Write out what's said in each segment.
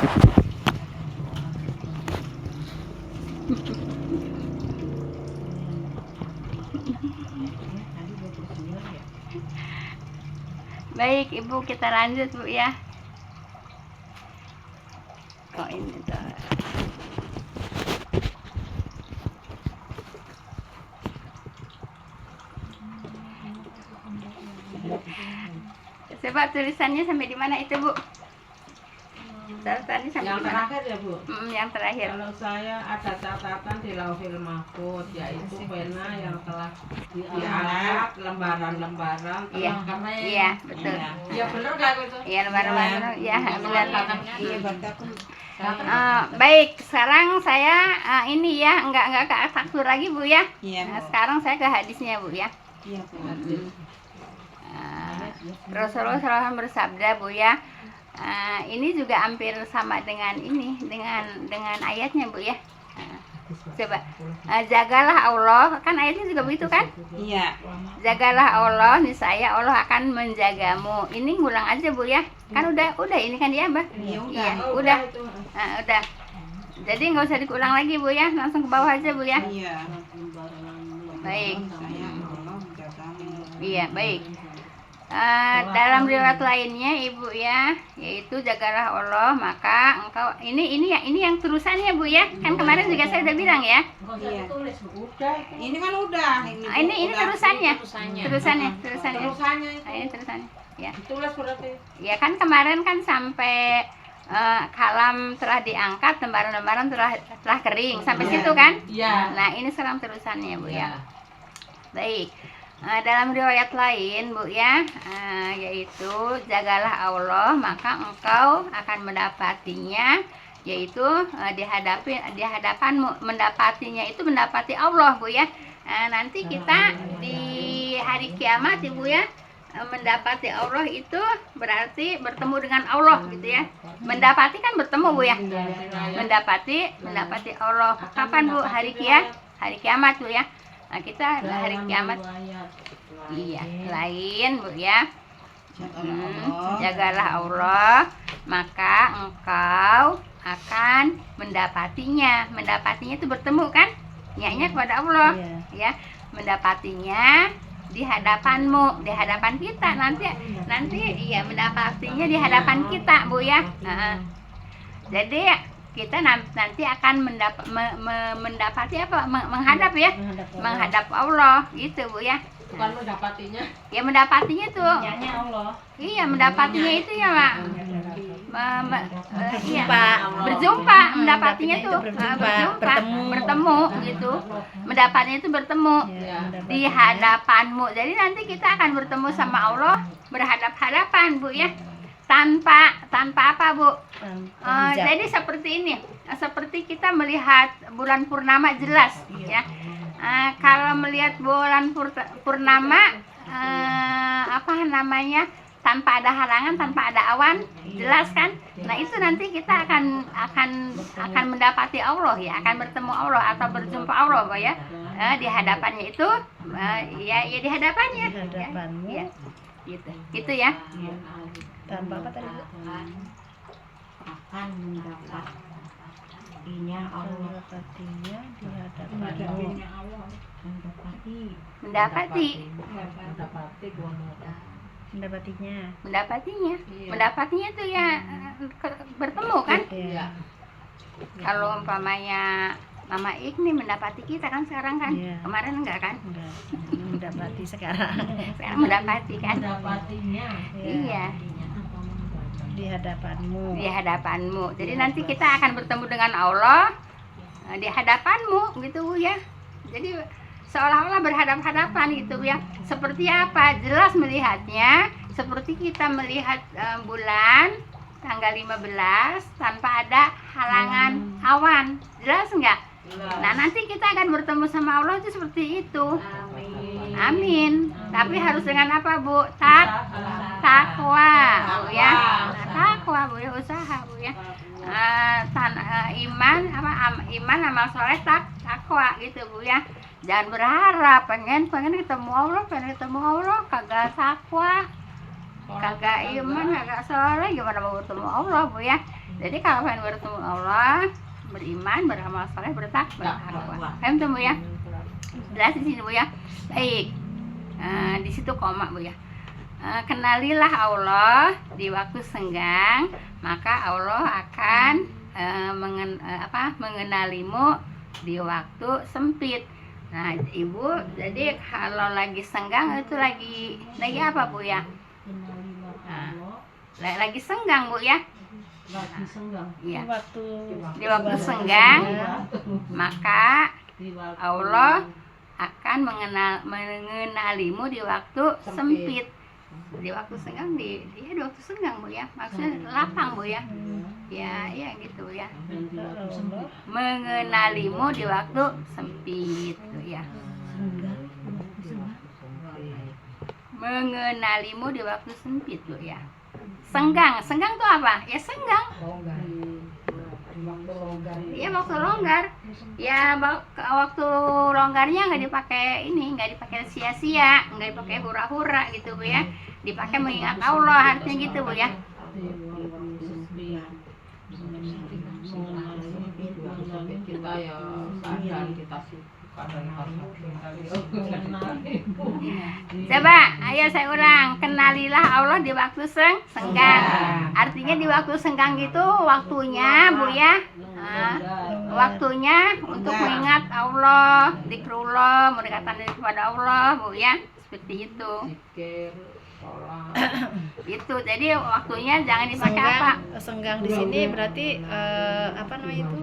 Baik Ibu, kita lanjut Bu ya. Oh ini tuh. Coba tulisannya sampai di mana itu Bu? Catatannya sampai Yang di mana? terakhir ya Bu? Yang terakhir. Kalau saya ada catatan di Lauhil Mahfuz, yaitu pena yang telah diangkat lembaran-lembaran telah kering. Iya betul. Iya benar nggak itu? Iya lembaran-lembaran. Iya benar. Iya Baik, sekarang saya ini ya enggak ke taksir lagi Bu ya. Iya. Sekarang saya ke hadisnya Bu ya. Iya, Bu. Rasulullah SAW bersabda Bu ya. Ini juga hampir sama dengan ini, dengan ayatnya Bu ya. Coba jagalah Allah, kan ayatnya juga begitu kan? Iya. Jagalah Allah, niscaya Allah akan menjagamu. Ini ngulang aja Bu ya. Kan udah ini kan dia Mbak? Iya, udah. Udah. Jadi nggak usah diulang lagi Bu ya, langsung ke bawah aja Bu ya. Iya. Baik. Saya Allah menjagamu. Iya, baik. Dalam riwayat lainnya Ibu ya, yaitu jagalah Allah maka engkau ini yang terusannya Bu ya. Kan kemarin juga saya udah bilang ya. Iya. Ini kan udah. Ini udah. terusannya. Terusannya. Terusannya Ini terusannya. Ya. ditulis berarti. Ya kan kemarin kan sampai kalam telah diangkat, lembaran-lembaran telah kering sampai situ kan? Iya. Nah, ini sekarang terusannya Bu ya. Baik. Dalam riwayat lain Bu ya, yaitu jagalah Allah maka engkau akan mendapatinya, yaitu di hadapanmu. Mendapatinya itu mendapati Allah Bu ya. Nanti kita di hari kiamat Ibu ya, mendapati Allah itu berarti bertemu dengan Allah gitu ya. Mendapati kan bertemu Bu ya. Mendapati Allah. Kapan Bu? Hari kiamat Bu ya. Nah, kita hari kiamat. Iya, lain Bu ya. Jagalah Allah, maka engkau akan mendapatinya. Mendapatinya itu bertemu kan? Nyanya kepada Allah, ya. Mendapatinya di hadapanmu, di hadapan kita nanti iya mendapatinya di hadapan kita Bu ya. Jadi kita nanti akan mendapati apa? Menghadap ya, menghadap Allah gitu Bu ya. Bukan mendapatinya. Ya mendapatinya tuh. Nyanya Allah. Iya mendapatinya itu ya Mak. Iya. Berjumpa, mendapatinya tuh bertemu gitu. Mendapatnya itu bertemu di hadapanmu. Jadi nanti kita akan bertemu sama Allah berhadap-hadapan Bu ya. Tanpa apa Bu? Jadi seperti ini, seperti kita melihat bulan purnama jelas ya. Kalau melihat bulan purnama apa namanya, tanpa ada halangan, tanpa ada awan, jelas kan? Nah itu nanti kita akan mendapati Allah ya, akan bertemu Allah atau berjumpa Allah Bu ya. Di hadapannya itu ya di hadapannya. Ya, gitu ya. Tanpa apa tadi Bu? Akan mendapatinya Allah. Mendapatinya di hadapanmu. Mendapatinya tuh ya bertemu kan? Iya. Kalau umpamanya Mama Ik nih mendapati kita kan sekarang kan? Kemarin enggak kan? Enggak. Mendapati sekarang. Sekarang mendapati kan? Mendapatinya. Iya. Di hadapanmu. Jadi nanti kita akan bertemu dengan Allah di hadapanmu gitu Bu ya. Jadi seolah-olah berhadap-hadapan gitu Bu ya. Seperti apa? Jelas melihatnya seperti kita melihat bulan tanggal 15 tanpa ada halangan awan. Jelas enggak? Nah, nanti kita akan bertemu sama Allah itu seperti itu. Amin. Tapi harus dengan apa Bu? Takwa Bu ya. Takwa Bu ya, usaha Bu ya. Iman amal soleh, takwa gitu Bu ya. Jangan berharap pengen ketemu Allah, kagak takwa. kagak iman, kagak soleh, gimana mau bertemu Allah, Bu ya. Jadi kalau pengen bertemu Allah, beriman, beramal soleh, bertakwa. Paham tuh, Bu ya? Jelas di sini, Bu ya. Baik. Di situ koma, Bu ya. Kenalilah Allah di waktu senggang, maka Allah akan mengenalimu di waktu sempit. Nah, Ibu, jadi kalau lagi senggang itu lagi apa, Bu ya? Lagi senggang, Bu ya. Lagi senggang. Iya. Di waktu senggang, maka Allah akan mengenalimu di waktu sempit. Di waktu senggang, di waktu senggang, Bu ya. Maksudnya lapang, Bu ya. Ya gitu ya. Mengenalimu di waktu sempit, Bu ya. Mengenalimu di waktu sempit, Bu ya. Senggang tuh apa? Ya senggang. Iya, waktu longgar. Ya waktu longgarnya nggak dipakai nggak dipakai sia-sia, nggak dipakai hura-hura gitu, Bu ya. Dipakai mengingat Allah, artinya gitu, Bu ya. Kita ya sadar kita Coba, ayo saya ulang. Kenalilah Allah di waktu senggang. Artinya di waktu senggang itu waktunya, Bu ya. Waktunya untuk mengingat Allah, zikrullah, mendekatkan diri kepada Allah, Bu ya. Seperti itu. Itu jadi waktunya jangan dipakai apa? Senggang di sini berarti apa namanya itu?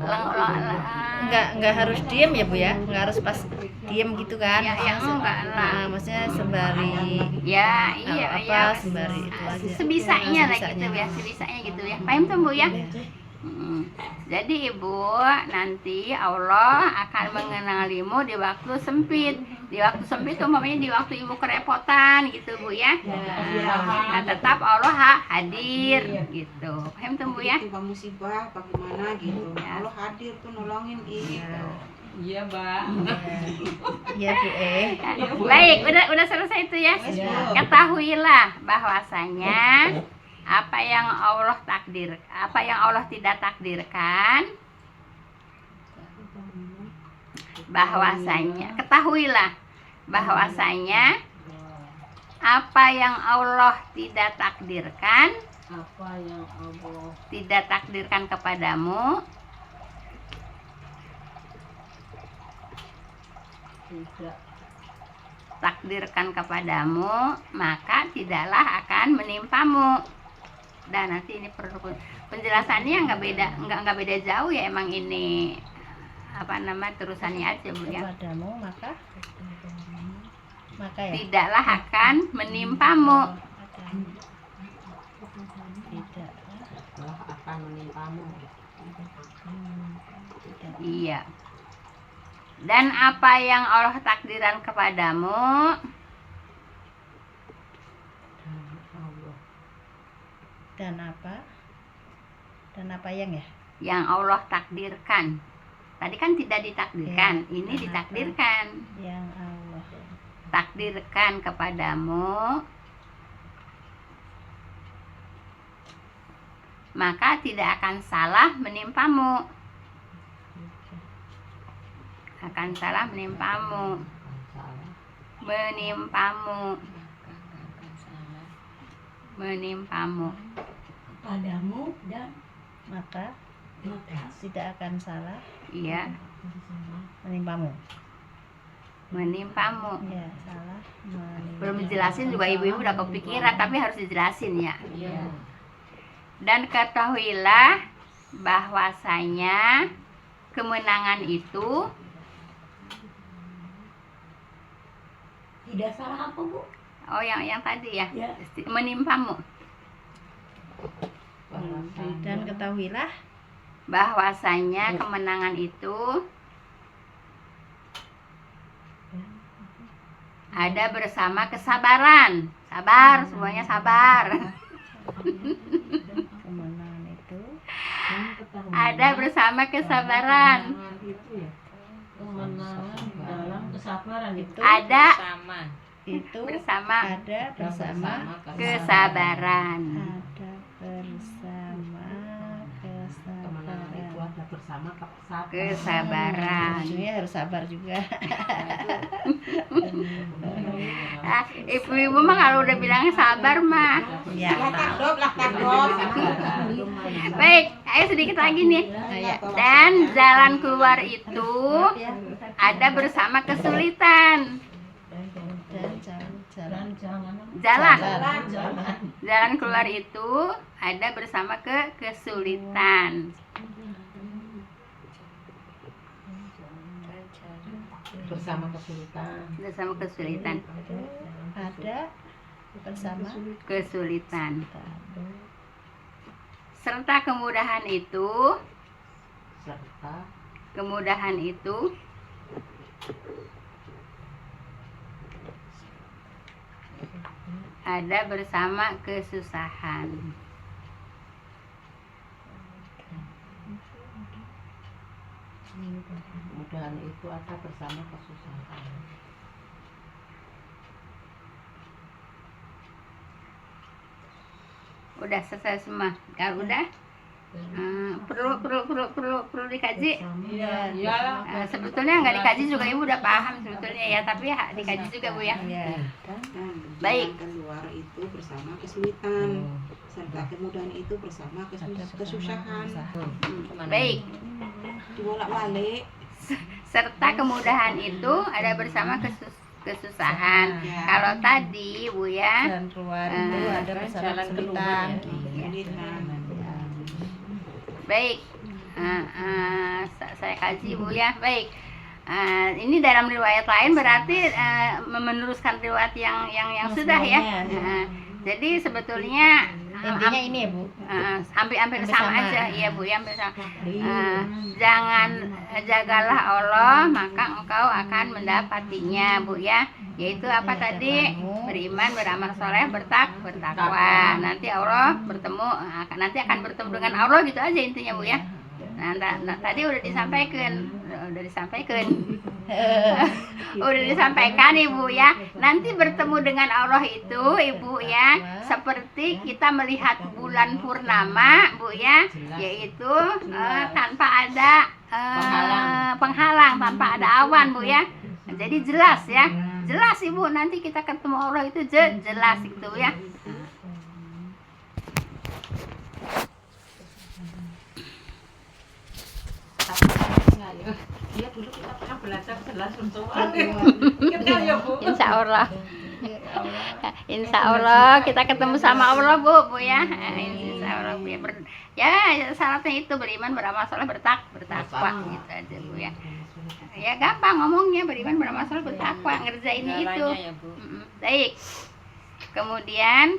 Enggak harus diem ya, Bu ya? Enggak harus pas diem gitu kan? Ya enggak lah. Maksudnya sembari sembari itu aja. Sebisanya lah gitu ya, sebisanya gitu ya. Paham tuh, Bu ya? Jadi Ibu, nanti Allah akan mengenalimu di waktu sempit. Di waktu sempit umpamanya di waktu Ibu kerepotan gitu, Bu ya. Nah, tetap Allah hadir gitu. Paham tuh, Bu ya? Tiba musibah bagaimana gitu. Allah hadir tuh nolongin gitu. Iya, Mbak. Iya, Bu. Baik, udah selesai itu ya. Ketahuilah bahwasanya apa yang Allah tidak takdirkan, ketahuilah bahwasanya apa yang Allah tidak takdirkan kepadamu, maka tidaklah akan menimpamu. Dan nanti ini perlu penjelasannya nggak beda jauh ya, emang ini terusannya aja, Bu ya. Kepadamu maka ya. Tidaklah akan menimpamu. Tidaklah akan menimpamu. Iya. Dan apa yang Allah takdirkan kepadamu, dan apa yang ya? Yang Allah takdirkan. Tadi kan tidak ditakdirkan, ini ditakdirkan. Yang Allah takdirkan kepadamu, maka tidak akan salah menimpamu. Akan salah menimpamu. Padamu dan maka tidak akan salah. Iya. Menimpamu. Ya, salah. Belum dijelasin juga ibu-ibu udah kepikiran, tapi harus dijelasin ya. Dan ketahuilah bahwasanya kemenangan itu tidak salah apa, Bu? Oh, yang tadi ya. Menimpamu. Dan ketahuilah bahwasanya kemenangan itu ada bersama kesabaran. Sabar, semuanya sabar. kemenangan itu Ada bersama kesabaran. Kemenangan dalam kesabaran itu Ada. itu bersama ada bersama kesabaran. ada bersama kemenangan itu kesabaran. ada bersama Kesabaran. Ujungnya harus sabar juga. Ibu-ibu mah kalau udah bilang sabar mah. Ya. Lah takdob. Baik, ayo sedikit lagi nih. Ya. Dan jalan keluar itu ada bersama kesulitan. Dan jalan Jalan keluar itu ada bersama kesulitan. bersama kesulitan. Bersama kesulitan. ada bersama Kesulitan. Serta kemudahan itu ada bersama kesusahan. Kemudahan itu ada bersama kesusahan. Udah selesai semua. Kalau udah perlu dikaji. Iyalah. Sebetulnya nggak dikaji juga ibu udah paham sebetulnya ya, tapi dikaji juga bu ya. Baik. Jalan keluar itu bersama kesulitan, serta kemudahan itu bersama kesusahan. Baik. Dibolak-balik. Serta kemudahan itu ada bersama kesusahan. Ya. Kalau tadi bu ya, jalan keluar itu ada bersama jalan kesulitan. Kesulitan. baik. Saya kaji bu ya. Baik. Ini dalam riwayat lain berarti meneruskan riwayat yang sudah ya. Jadi sebetulnya Intinya ini ya Bu. hampir Hampir sama sama. aja, iya bu, ya hampir sama. Jangan jagalah Allah maka engkau akan mendapatinya bu ya. Yaitu apa tadi? Beriman, beramal soleh, bertakwa. Nanti Allah nanti akan bertemu dengan Allah gitu aja intinya bu ya. Nah, tadi udah disampaikan. Udah disampaikan ibu ya. Nanti bertemu dengan Allah itu ibu ya, seperti kita melihat bulan purnama bu ya, yaitu tanpa ada penghalang, tanpa ada awan bu ya. Jadi jelas ya, jelas ibu, nanti kita ketemu Allah itu jelas gitu ya. Iya dulu kita pernah belajar jelas untuk kita ya bu. Insya Allah kita ketemu sama Allah bu ya. Insya Allah bu ya. Syaratnya itu beriman, beramal soleh, bertakwa gitu aja bu ya. Ya gampang ngomongnya, beriman, beramal soleh, bertakwa, ngerjainnya itu. Baik. Kemudian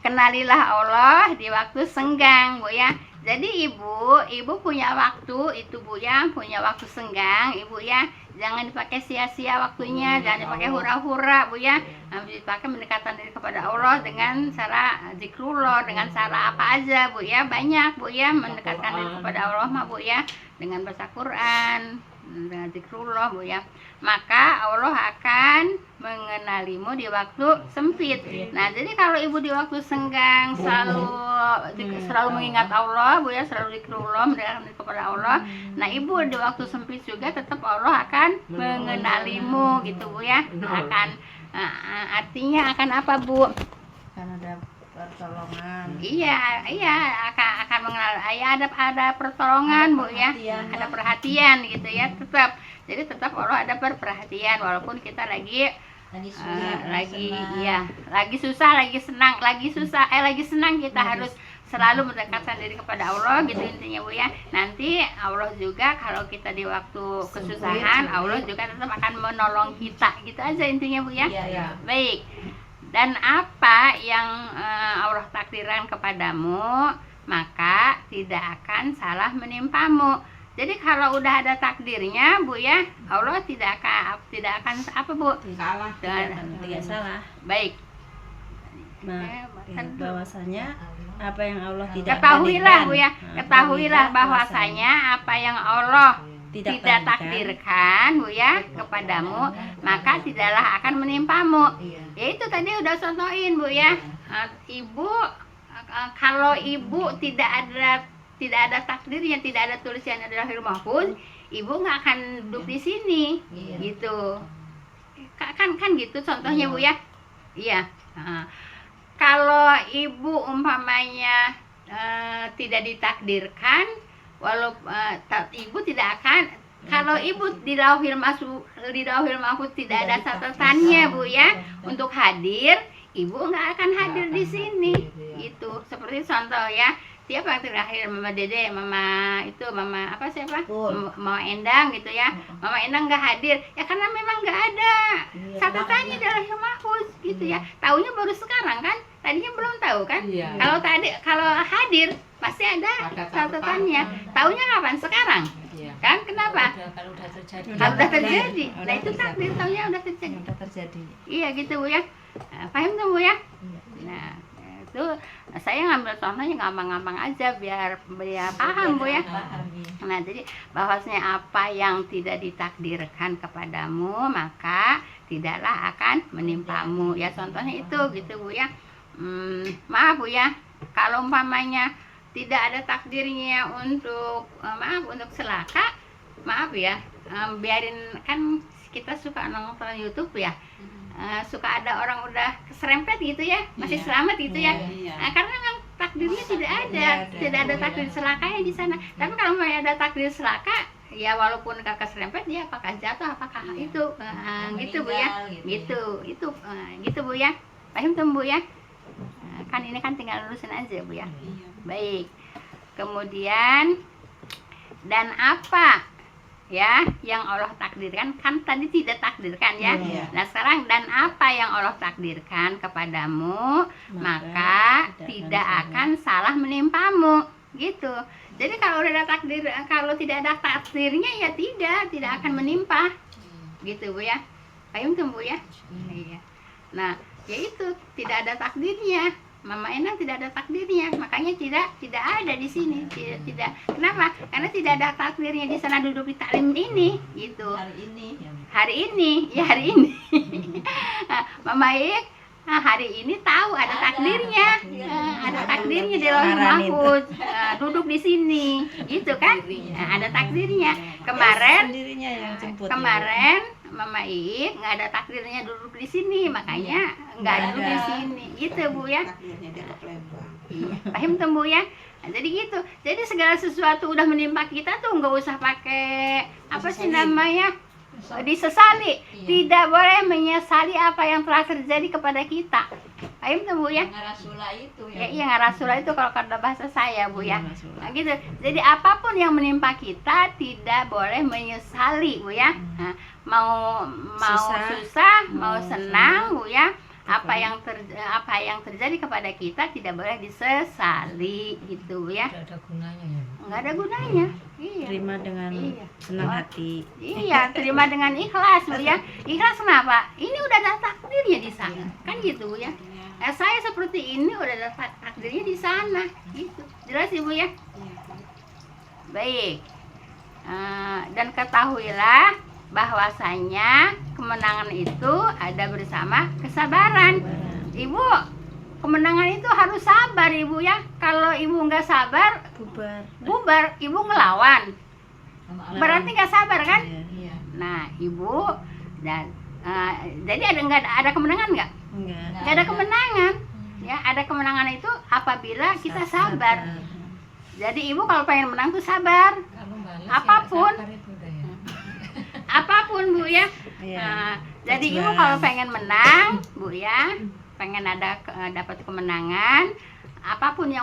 kenalilah Allah di waktu senggang bu ya. Jadi ibu punya waktu itu bu ya, punya waktu senggang ibu ya. Jangan dipakai sia-sia waktunya, jangan dipakai hura-hura bu ya. Dipakai mendekatan diri kepada Allah dengan cara zikrullah, dengan cara apa aja bu ya. Banyak bu ya mendekatkan diri kepada Allah mah bu ya, dengan baca Quran, dengan zikrullah bu ya. Maka Allah akan mengenalimu di waktu sempit. Nah, jadi kalau ibu di waktu senggang selalu mengingat Allah bu ya, selalu zikrullah, mendekatkan diri kepada Allah. Nah, ibu di waktu sempit juga tetap Allah akan mengenalimu gitu bu ya. Artinya akan apa bu? Kan ada pertolongan. Iya akan mengenal. Ada pertolongan bu ya, ada perhatian gitu ya, tetap. Jadi tetap Allah ada perhatian walaupun kita lagi susah, lagi senang kita harus selalu mendekatkan diri kepada Allah gitu intinya bu ya. Nanti Allah juga kalau kita di waktu kesusahan, Allah juga tetap akan menolong kita gitu aja intinya bu ya. Baik. Dan apa yang Allah takdirkan kepadamu, maka tidak akan salah menimpamu. Jadi kalau udah ada takdirnya bu ya, Allah tidak akan apa bu? Salah. Tidak salah. Baik. Bahwasanya apa yang Allah tidak Ketahuilah takdirkan. bu ya, ketahuilah bahwasanya apa yang Allah tidak takdirkan Bu ya kepadamu, maka tidaklah akan menimpamu. Ya itu tadi udah contohin Bu ya. Ibu kalau ibu tidak ada takdirnya, tidak ada tulisannya di Lauhul Mahfuz, ibu nggak akan duduk di sini, gitu. Kan gitu contohnya Bu ya. Iya. Kalau ibu umpamanya tidak ditakdirkan, ibu tidak akan. Kalau ibu di Lauhul Mahfuz tidak ada catatannya Bu ya untuk hadir, ibu nggak akan hadir di sini. Itu seperti contoh ya. Siapa yang terakhir? Mama Dede, Mama siapa? Mama Endang gitu ya. Mama Endang nggak hadir ya karena memang nggak ada catatannya di Lauhul Mahfuz gitu ya. Taunya baru sekarang kan? Tadinya belum tahu kan? Kalau hadir pasti ada catatannya. Taunya kapan? Sekarang. Kan kenapa? Kalau udah terjadi. Kalau udah terjadi. Nah itu takdir, taunya udah terjadi. Iya gitu Bu ya. Paham tuh Bu ya? Nah itu saya ngambil contohnya gampang-gampang aja biar paham Bu ya. Nah jadi bahwasanya apa yang tidak ditakdirkan kepadamu maka tidaklah akan menimpamu. Ya contohnya itu gitu Bu ya. Maaf Bu ya, kalau umpamanya tidak ada takdirnya untuk untuk celaka, maaf ya, biarin, kan kita suka nonton YouTube ya. Suka ada orang udah keserempet gitu ya, masih selamat gitu ya. Karena memang takdirnya tidak ada takdir celakanya di sana. Tapi kalau ada takdir celaka, ya walaupun kakak serempet dia apakah jatuh, apakah itu gitu Bu ya. Gitu Bu ya. Paham tuh Bu ya? Kan ini kan tinggal lurusin aja Bu ya. Baik. Kemudian dan apa ya yang Allah takdirkan, kan tadi tidak takdirkan ya. Nah sekarang dan apa yang Allah takdirkan kepadamu maka tidak akan salah menimpamu gitu. Jadi kalau udah ada takdir, kalau tidak ada takdirnya ya tidak akan menimpa gitu Bu ya. Paham tuh Bu ya? Iya. Nah yaitu tidak ada takdirnya. Mama Endang tidak ada takdirnya, makanya tidak ada di sini. Tidak. Kenapa? Karena tidak ada takdirnya di sana duduk di taklim ini, gitu. Hari ini. Mama Ik hari ini tahu ada takdirnya, ada takdirnya di Lauhul Mahfuz, duduk di sini, gitu kan? Ada takdirnya. Kemarin Mama Ik nggak ada takdirnya duduk di sini, makanya nggak duduk di sini, gitu Bu ya. Iya, paham tuh Bu ya. Nah, jadi gitu. Jadi segala sesuatu udah menimpa kita tuh nggak usah pakai apa sih namanya disesali. Tidak boleh menyesali apa yang telah terjadi kepada kita. Paham tuh Bu ya. Ngarasula itu ya. Iya ngarasula itu kalau kata bahasa saya Bu ya. Nah, gitu. Jadi apapun yang menimpa kita tidak boleh menyesali Bu ya. Nah, mau susah, mau senang Bu ya. Apa yang terjadi kepada kita tidak boleh disesali gitu ya. Tidak ada gunanya ya. Nggak ada gunanya. Iya. Terima dengan senang hati. Iya, terima dengan ikhlas Bu ya. Ikhlas kenapa? Ini udah ada takdirnya di sana. Kan gitu Bu ya. Saya seperti ini udah ada takdirnya di sana gitu. Jelas Ibu ya? Baik. Dan ketahuilah bahwasanya kemenangan itu ada bersama kesabaran. Ibu, kemenangan itu harus sabar Ibu ya. Kalau Ibu nggak sabar, bubar. Ibu ngelawan, berarti nggak sabar kan? Nah Ibu dan jadi nggak ada kemenangan nggak? Nggak ada kemenangan. Ya ada kemenangan itu apabila kita sabar. Jadi Ibu kalau pengen menang tuh sabar. Apapun. Apapun Bu ya. Jadi Ibu kalau pengen menang Bu ya, pengen dapat kemenangan, apapun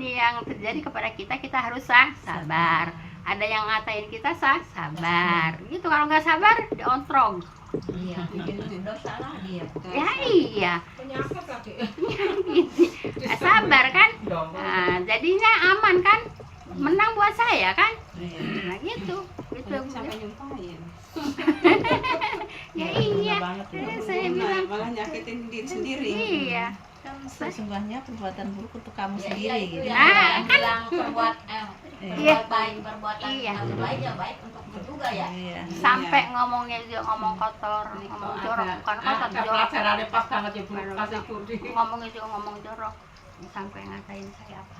yang terjadi kepada kita harus sabar. Ada yang ngatain kita sabar. Gitu kalau nggak sabar diontrong. Iya, bikin dosa lagi ya. Ya iya. Penyakit lagi. Sabar kan? Jadinya aman kan? Menang buat saya kan? Nah gitu. Sampai nyumpahin. Ya iya. Saya bilang malah nyakitin diri sendiri. Iya. Sesungguhnya perbuatan buruk untuk kamu sendiri gitu. Nah, kan Bilang Iya. perbuatan Iya. baik ya baik untukmu juga ya. Iya. Sampai ngomongnya dia ngomong kotor, ngomong jorok, bukan kotor, Ada jorok. pelajarannya pas banget ya Bu, kasih Budi. Ngomongnya juga ngomong jorok, sampai ngatain saya apa.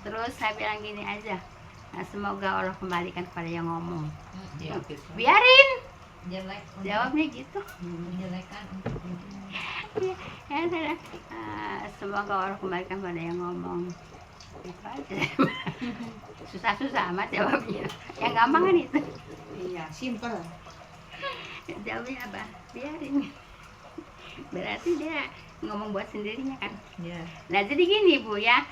Terus saya bilang gini aja, nah, semoga Allah kembalikan kepada yang ngomong. Biarin, Jelek untuk jawabnya gitu. menjelekan untuk Ya, saya, semoga Allah kembalikan pada yang ngomong. Itu aja. Susah-susah amat jawabnya. Yang gampang kan itu. Iya, simple. Jawabnya apa? Biarin. Berarti dia ngomong buat sendirinya kan. Iya. Nah jadi gini Bu ya,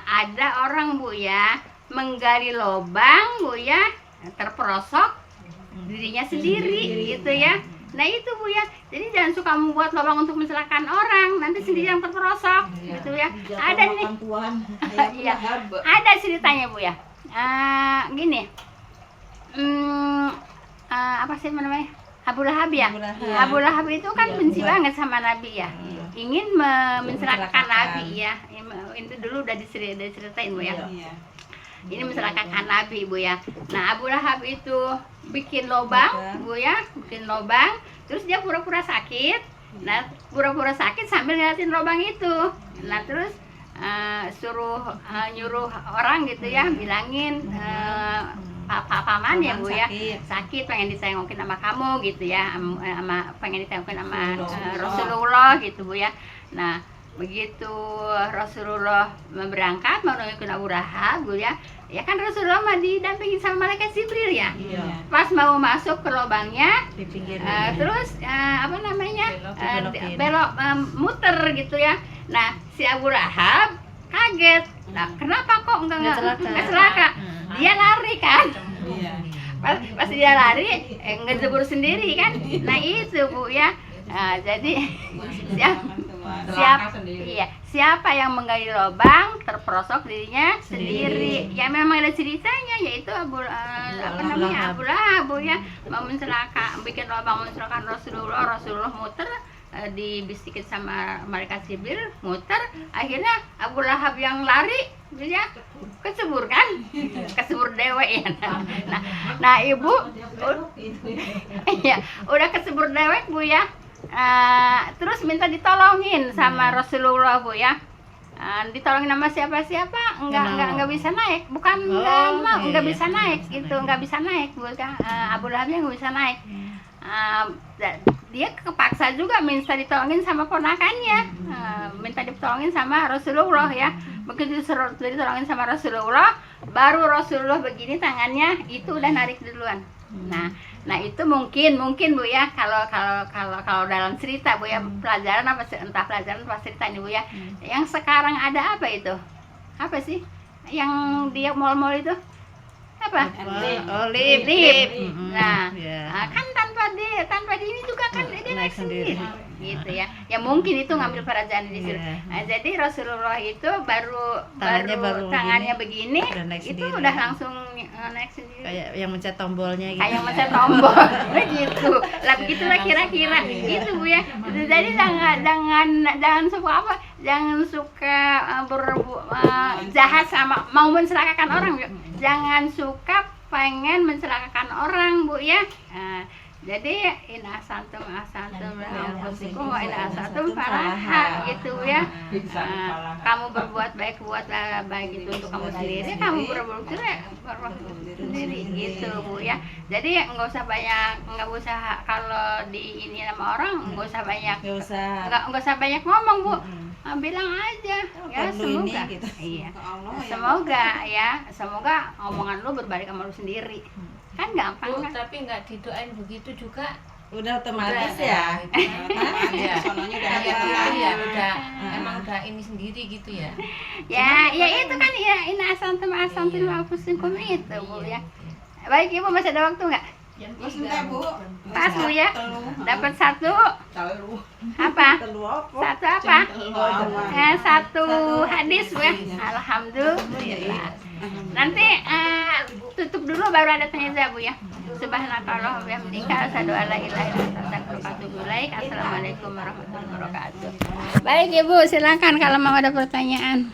ada orang Bu ya menggali lubang Bu ya, terperosok dirinya sendiri gitu ya. Nah itu Bu ya, jadi jangan suka membuat lubang untuk mencelakakan orang, nanti sendiri yang terperosok gitu ya. Ada nih, Tuhan. iya, ada ceritanya Bu ya. Gini, apa sih namanya? Abu Lahab ya. Abu Lahab itu kan benci banget sama Nabi ya, ingin mencelakakan Nabi ya. Itu dulu udah diceritain Bu ya. Iya. Ini mencelakakan Nabi Bu ya. Nah Abu Lahab itu bikin lubang Bu ya, bikin lubang, terus dia pura-pura sakit. Nah pura-pura sakit sambil ngeliatin lubang itu. Nah terus nyuruh orang gitu ya, bilangin paman ya Bu ya, sakit pengen ditengokin sama kamu gitu ya, pengen ditengokin sama Rasulullah gitu Bu ya. Nah begitu Rasulullah berangkat mau nengokin Abu Lahab Bu ya, ya kan Rasulullah mah didampingin sama malaikat Jibril ya. Pas mau masuk ke lubangnya, Di pinggir. terus apa namanya, Dibelokin. belok, muter gitu ya. Nah si Abu Lahab kaget. Nah kenapa kok nggak celaka? Dia lari kan. Pas dia lari ngejebur sendiri kan. Nah itu Bu ya. Nah, jadi siapa yang menggali lubang terperosok dirinya sendiri. Ya memang ada ceritanya, yaitu Abu Lahab Bu ya, mau bikin lubang mencelakakan Rasulullah muter, dibisikin sama malaikat Jibril, muter, akhirnya Abu Lahab yang lari dia kesebur kan, kesebur dewe ya. Nah ibu ya udah kesebur dewek Bu ya. Terus minta ditolongin sama Rasulullah Bu ya. Ditolongin sama siapa-siapa nggak bisa naik, bukan nggak bisa naik gitu, nggak bisa naik Bu kan. Abu Lahabnya nggak bisa naik. Dia kepaksa juga minta ditolongin sama ponakannya, minta ditolongin sama Rasulullah ya. Begitu ditolongin sama Rasulullah, baru Rasulullah begini tangannya, itu udah narik duluan. Nah itu mungkin Bu ya, kalau dalam cerita Bu ya, pelajaran apa entah pelajaran apa cerita ini Bu ya. Yang sekarang ada apa itu? Apa sih? Yang dia mal-mal itu? Apa? Lip. Nah, kan tanpa di ini juga kan dia naik sendiri gitu ya. Ya mungkin itu ngambil kerajaan di situ. Nah, jadi Rasulullah itu baru tangannya begini, itu udah langsung naik sendiri. Kayak yang mencet tombolnya gitu. Kayak mencet tombol begitu. Lah begitulah kira-kira gitu Bu ya. Jadi jangan suka apa? Jangan suka jahat sama mau mencelakakan orang. Jangan suka pengen mencelakakan orang Bu ya. Jadi in asantum anfusikum wa in asantum falaha gitu ya. Kamu berbuat baik itu untuk kamu sendiri, kamu berbuat sendiri gitu Bu ya. Jadi nggak usah kalau di ini sama orang nggak usah banyak ngomong Bu. Bilang aja ya, semoga gitu. iya, Allah semoga omongan lu berbalik sama lu sendiri. Kan gampang kan. tapi nggak didoain begitu juga. Udah otomatis ya. Iya. Sononya udah Udah emang udah ini sendiri gitu ya. Ya itu kan ya ini asantum anfusikum itu Bu ya. Baik Ibu, masih ada waktu nggak? Sebentar Bu. Pas Bu ya. Dapat satu apa? Satu apa? Satu hadis Bu ya. Alhamdulillah. Nanti tutup dulu baru ada tanya jawab Bu ya. Subhanakallah wa bihamdika asyhadu an la ilaha illa anta astaghfiruka wa atubu ilaik. Assalamualaikum warahmatullahi wabarakatuh. Baik Ibu, silakan kalau mau ada pertanyaan.